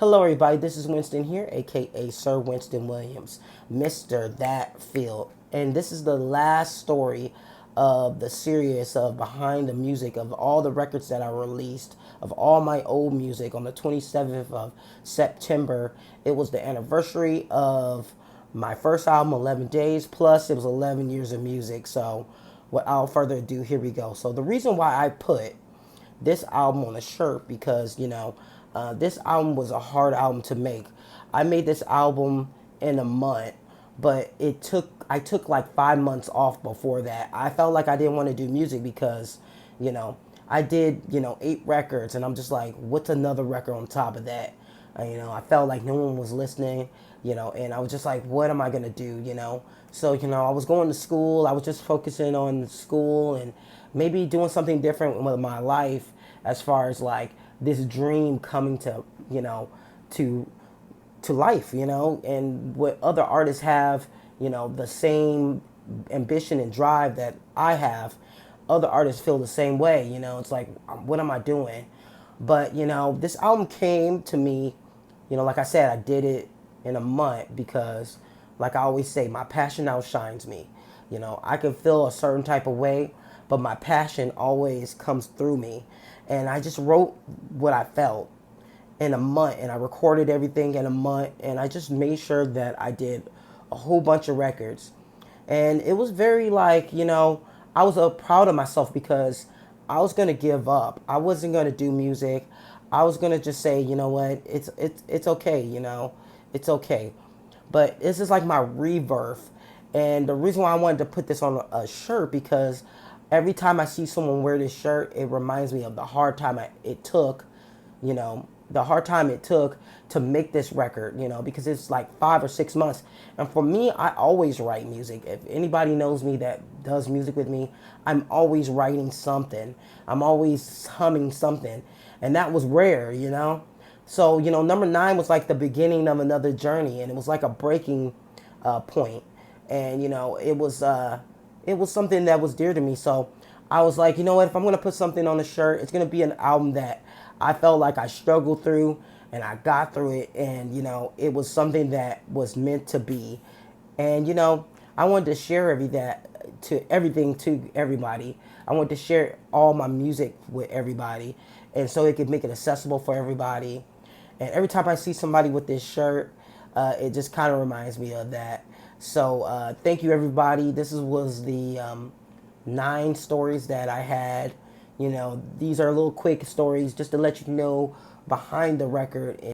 Hello, everybody. This is Winston here, aka Sir Winston Williams, Mr. That Field. And this is the last story of the series of Behind the Music of all the records that I released, of all my old music on the 27th of September. It was the anniversary of my first album, 11 Days, plus it was 11 years of music. So, without further ado, here we go. So, the reason why I put this album on a shirt because this album was a hard album to make. I made this album in a month, but I took like 5 months off before that. I felt like I didn't want to do music because you know I did 8 records, and I'm just like, what's another record on top of that? I felt like no one was listening, and I was just like, what am I gonna do? So I was going to school. I was just focusing on school and maybe doing something different with my life, as far as like this dream coming to to life, and what other artists have, the same ambition and drive that I have. Other artists feel the same way, it's like, what am I doing? But, this album came to me, like I said, I did it in a month because, like I always say, my passion outshines me. I can feel a certain type of way, but my passion always comes through me. And I just wrote what I felt in a month, and I recorded everything in a month, and I just made sure that I did a whole bunch of records. And it was very like, I was proud of myself because I was going to give up. I wasn't going to do music. I was going to just say, you know what, it's okay, it's okay. But this is like my rebirth. And the reason why I wanted to put this on a shirt, because every time I see someone wear this shirt, it reminds me of the hard time it took, the hard time it took to make this record, because it's like 5 or 6 months. And for me, I always write music. If anybody knows me that does music with me, I'm always writing something. I'm always humming something. And that was rare. So, number 9 was like the beginning of another journey, and it was like a breaking point. And, it was something that was dear to me. So I was like, you know what, if I'm going to put something on a shirt, it's going to be an album that I felt like I struggled through and I got through it. And, it was something that was meant to be. And, I wanted to share everything to everybody. I wanted to share all my music with everybody. And so it could make it accessible for everybody. And every time I see somebody with this shirt, it just kind of reminds me of that. So thank you, everybody. Was the 9 stories that I had. These are little quick stories just to let you know behind the record.